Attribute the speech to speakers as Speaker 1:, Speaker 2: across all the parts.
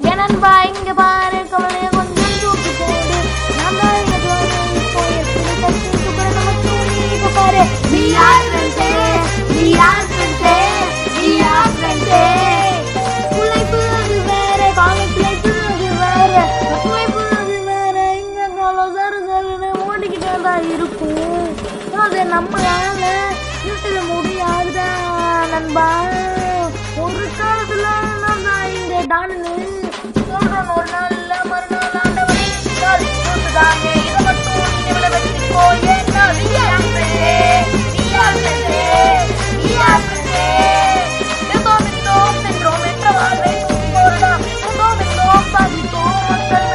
Speaker 1: ஏனன்பா இங்க பாரு கவலைய கொஞ்சம் தூக்கி போடு நான் தான் எனக்கு இப்போ எப்படி கட்டி தூக்குற நமக்கு இப்ப பாரு we are friends we are friends we are friends school life அது வேற காலேஜ் லைஃப் அது வேற ஒர்க் லைஃப் அது வேற இங்க சரு சருன்னு ஓடிக்கிட்டே தான் இருக்கும் அது நம்மளால நிறுத்த முடியாதுடா நண்பா ஒரு காலத்துல நான் தான் இங்க டான்னு சொல்றேன் ஒரு நாள்ல மறுநாள் ஆண்டவனே தானே இதை மட்டும் நினைவுல வச்சுக்கோ ஏன்னா we are friends we are friends we are friends எதோம் சென்றோம் என்ற வாழ்வை போடா எதோம் சாதித்தோம் மக்கள்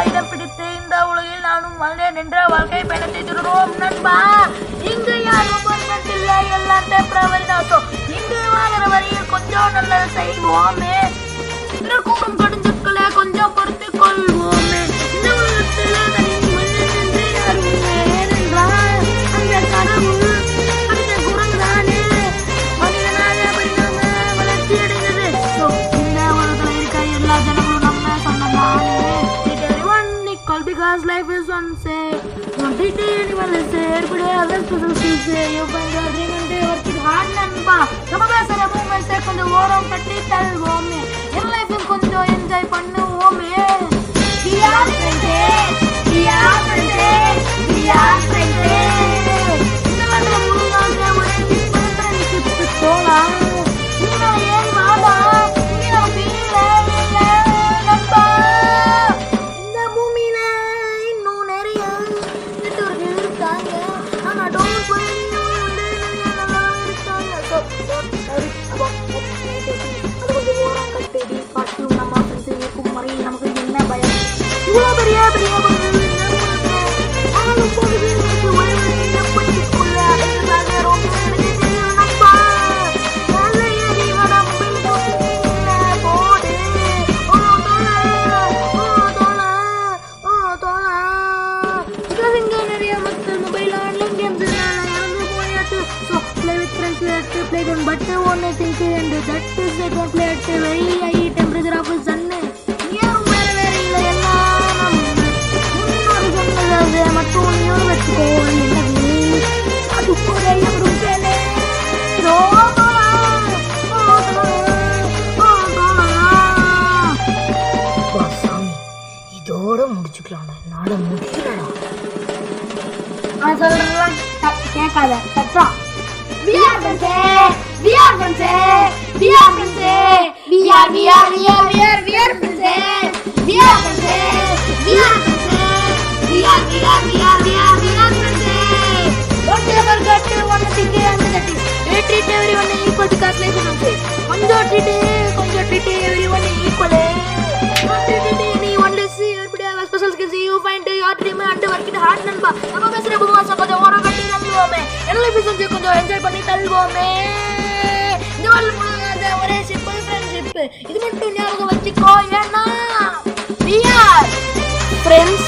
Speaker 1: இடம் பிடித்து இந்த உலகில் நானும் வாழ்ந்தேன் என்ற வாழ்க்கை பயணத்தை தொடரும் நண்பா இங்க யாரும் பர்மனன்ட் இல்ல எல்லாம் டெம்பரவரி தான் சோ இங்க வாங்குற வரையில் கொஞ்சம் நல்லது செய்வோமே கூடும் கடுஞ்சொற்களை கொஞ்சம் பொறுத்து கொள்வோமே இந்த உலகத்துல தனி மனிதன் என்று யாரும் ஏனென்றால் அந்த கடவுள் அந்த குரங்கானே மனிதனாக பரிணாம வளர்ச்சி அடைந்தது இந்த உலகத்துல இருக்க எல்லா ஜனங்களும் நம்ம சொன்னதானே because life is one say don't treat anyone as every day others special skills you find your dream and they work it hard நண்பா நம்ம பேசுற மூமெண்ட்ஸ் கொஞ்சம் ஓரம் கட்டி தள்ளுவோமே என் லைஃப் கொஞ்சம் enjoy பண்ணுவோமே we are friends we are friends we are friends இந்த மாதிரி முழுதாக ஒரு ஃப்ரெண்ட்ஷிப் போலாம் நீங்க ஏன் வாடா நீங்க நம்ம இல்ல நண்பா இந்த பூமியில இன்னும் நிறைய நெட்வொர்க் இருக்காங்க ஆனா டோன்ட் போய் அது கொஞ்சம் ஓரம் கட்டி காட்டும் நம்ம ஃப்ரெண்ட்ஸ் இருக்கும் வரை நமக்கு என்ன பயம் இவ்வளோ பெரிய பெரிய போகுது எனக்கு ஒய்வு படிச்சுக்கொள்ள அதுக்காக ரொம்ப எனக்கு தெரியும் நண்பா நல்ல ஏறி வர மொபைல் போடு இங்க நிறைய மக்கள் மொபைல் ஆன்லைன் கேம்ஸ் இறந்து போயாச்சு so play with friends we have to play them but one thing and that is they don't play at very high temperature of the sun யாரும் வேற வேற இல்லை எல்லாம் முன்னோரு சொன்னது மட்டும் நீயோடு வச்சுக்கோ என்னது அது கூட எவரும் கேளே சாமி இதோட முடிச்சுக்கலாம் நாட முடியலடா நான் சொல்றேன் கேட்காத தப்பா we are friends we are friends we are friends we are friends we are friends we are friends we are friends don't ever get one thing and that is treat everyone equal because life is unfair கொஞ்சம் treat everyone equal not treat anyone less everybody have a special skills you find your dream and work it hard நண்பா நம்ம பேசுற புதுமாசம் கொஞ்சம் ஓரம் கட்டி தள்ளுவோமே என்ன life கொஞ்சம் enjoy பண்ணி தள்ளுவோமே இந்த வாழ் முழுகாத ஒரே சிம்பிள் ஃப்ரெண்ட்ஷிப் இது மட்டும் ஞாபகம் வச்சுக்கோ ஏன்னா we are friends